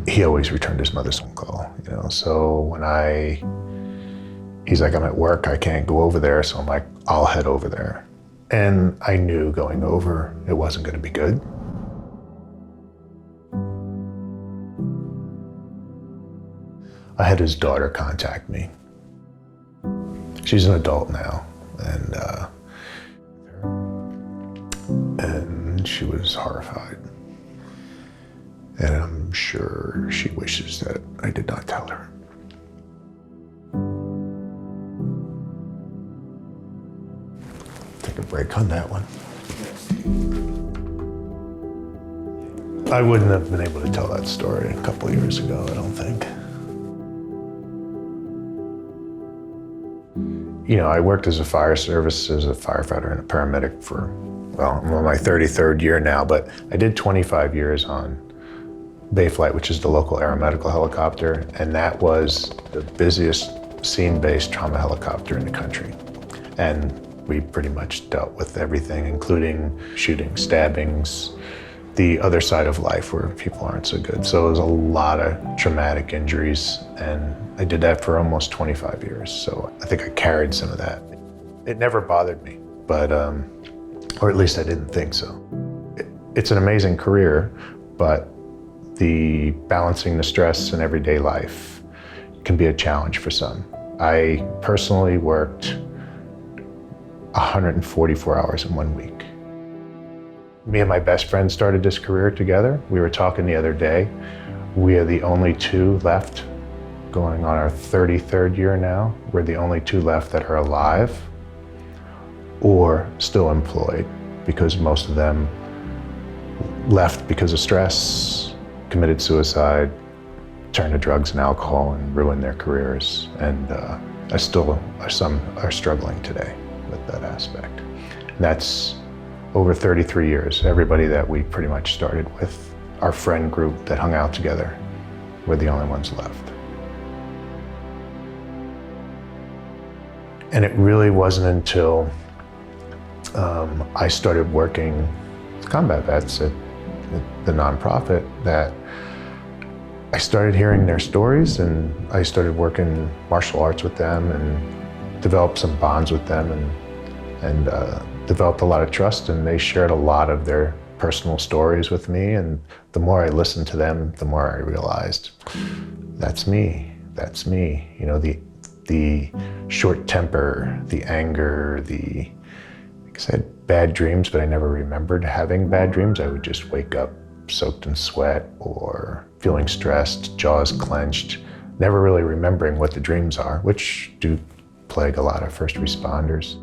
he always returned his mother's phone call, So when he's like, I'm at work, I can't go over there. So I'm like, I'll head over there. And I knew going over, it wasn't going to be good. I had his daughter contact me. She's an adult now, and she was horrified. And I'm sure she wishes that I did not tell her. Take a break on that one. I wouldn't have been able to tell that story a couple of years ago, I don't think. I worked as a fire service, as a firefighter and a paramedic for, I'm on my 33rd year now, but I did 25 years on Bayflight, which is the local aeromedical helicopter, and that was the busiest scene-based trauma helicopter in the country. And we pretty much dealt with everything, including shooting, stabbings, the other side of life where people aren't so good. So it was a lot of traumatic injuries, and I did that for almost 25 years. So I think I carried some of that. It never bothered me, but, or at least I didn't think so. It's an amazing career, but the balancing the stress in everyday life can be a challenge for some. I personally worked 144 hours in 1 week. Me and my best friend started this career together. We were talking the other day. We are the only two left, going on our 33rd year now. We're the only two left that are alive or still employed, because most of them left because of stress, committed suicide, turned to drugs and alcohol and ruined their careers. And some are struggling today with that aspect. And that's over 33 years. Everybody that we pretty much started with, our friend group that hung out together, we're the only ones left. And it really wasn't until I started working with combat vets at the nonprofit that I started hearing their stories, and I started working martial arts with them and developed some bonds with them, and developed a lot of trust, and they shared a lot of their personal stories with me. And the more I listened to them, the more I realized, that's me. The short temper, the anger, like I said, bad dreams, but I never remembered having bad dreams. I would just wake up soaked in sweat or feeling stressed, jaws clenched, never really remembering what the dreams are, which do plague a lot of first responders.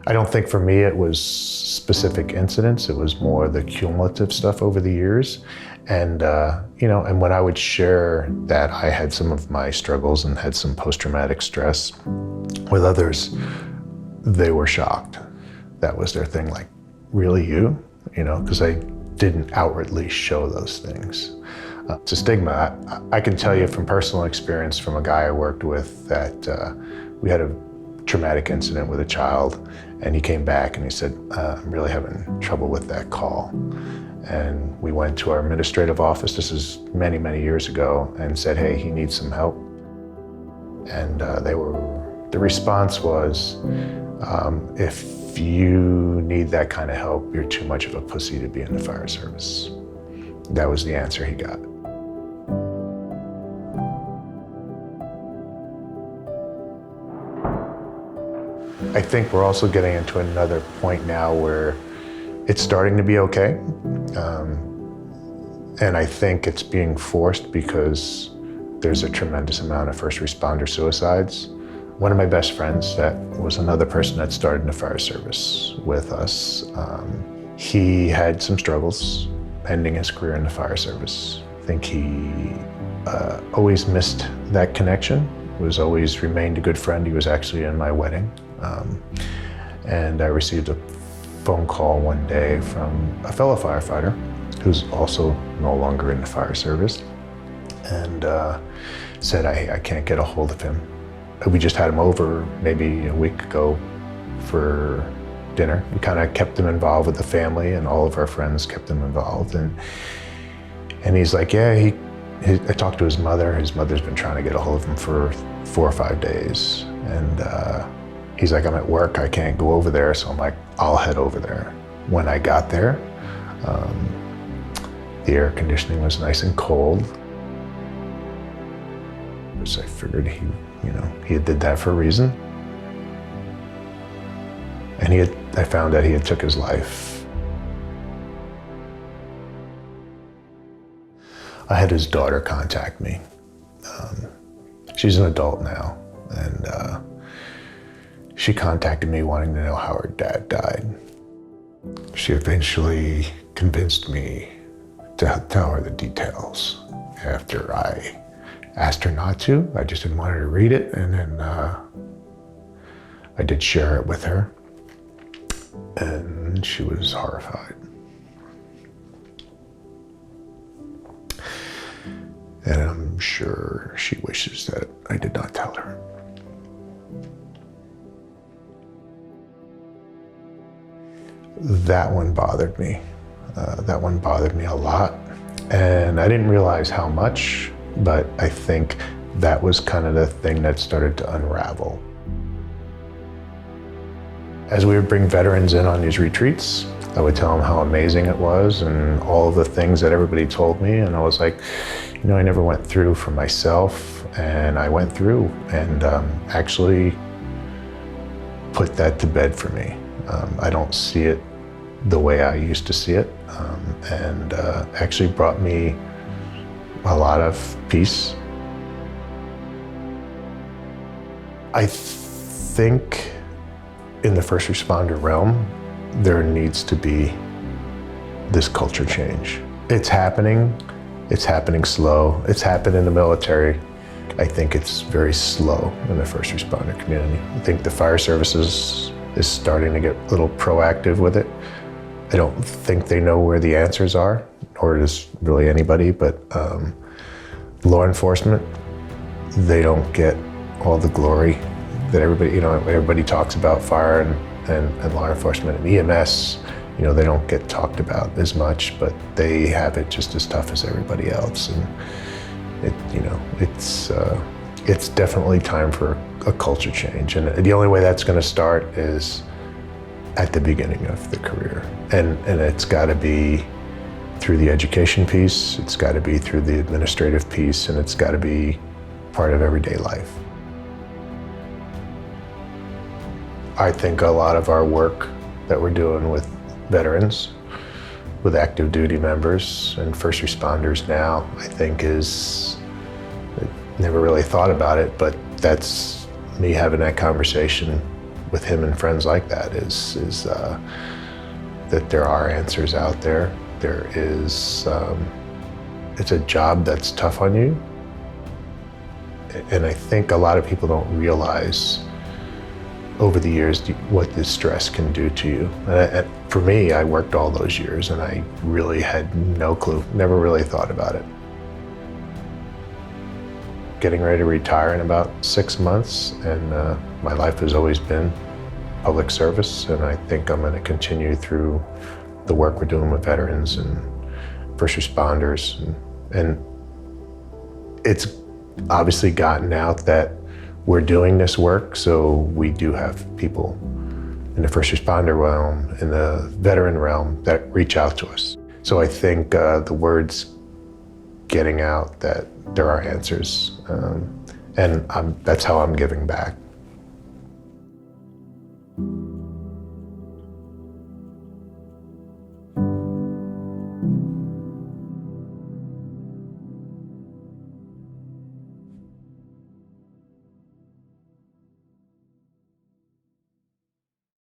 I don't think for me it was specific incidents, it was more the cumulative stuff over the years. And and when I would share that I had some of my struggles and had some post-traumatic stress with others, they were shocked. That was their thing, like, really you? Because I didn't outwardly show those things. It's a stigma. I can tell you from personal experience from a guy I worked with that we had a traumatic incident with a child, and he came back and he said, I'm really having trouble with that call. And we went to our administrative office, this is many, many years ago, and said, hey, he needs some help. And the response was, if you need that kind of help, you're too much of a pussy to be in the fire service. That was the answer he got. I think we're also getting into another point now where it's starting to be okay. And I think it's being forced because there's a tremendous amount of first responder suicides. One of my best friends that was another person that started in the fire service with us, he had some struggles ending his career in the fire service. I think he always missed that connection, always remained a good friend. He was actually in my wedding. And I received a phone call one day from a fellow firefighter who's also no longer in the fire service, and said, I can't get a hold of him. We just had him over maybe a week ago for dinner. We kind of kept him involved with the family, and all of our friends kept him involved. And he's like, yeah, I talked to his mother. His mother's been trying to get a hold of him for 4 or 5 days. And he's like, I'm at work, I can't go over there. So I'm like, I'll head over there. When I got there, the air conditioning was nice and cold. So I figured he did that for a reason. And I found out he had took his life. I had his daughter contact me. She's an adult now, and she contacted me wanting to know how her dad died. She eventually convinced me to tell her the details. After I asked her not to, I just didn't want her to read it, and then I did share it with her, and she was horrified. And I'm sure she wishes that I did not tell her. That one bothered me. That one bothered me a lot. And I didn't realize how much, but I think that was kind of the thing that started to unravel. As we would bring veterans in on these retreats, I would tell them how amazing it was and all of the things that everybody told me. And I was like, I never went through for myself, and I went through and actually put that to bed for me. I don't see it the way I used to see it, and actually brought me a lot of peace. I think in the first responder realm, there needs to be this culture change. It's happening slow. It's happened in the military. I think it's very slow in the first responder community. I think the fire services is starting to get a little proactive with it. I don't think they know where the answers are, nor does really anybody, but law enforcement, they don't get all the glory that everybody talks about fire and law enforcement and EMS. They don't get talked about as much, but they have it just as tough as everybody else. And it's definitely time for a culture change. And the only way that's going to start is at the beginning of the career. And it's got to be through the education piece, it's got to be through the administrative piece, and it's got to be part of everyday life. I think a lot of our work that we're doing with veterans, with active duty members and first responders now, I think never really thought about it, but that's me having that conversation with him and friends like that is that there are answers out there. There is, it's a job that's tough on you. And I think a lot of people don't realize over the years what this stress can do to you. And for me, I worked all those years and I really had no clue, never really thought about it. Getting ready to retire in about 6 months, and my life has always been public service, and I think I'm going to continue through the work we're doing with veterans and first responders. And it's obviously gotten out that we're doing this work, so we do have people in the first responder realm, in the veteran realm, that reach out to us. So I think the word's getting out that there are answers, and that's how I'm giving back.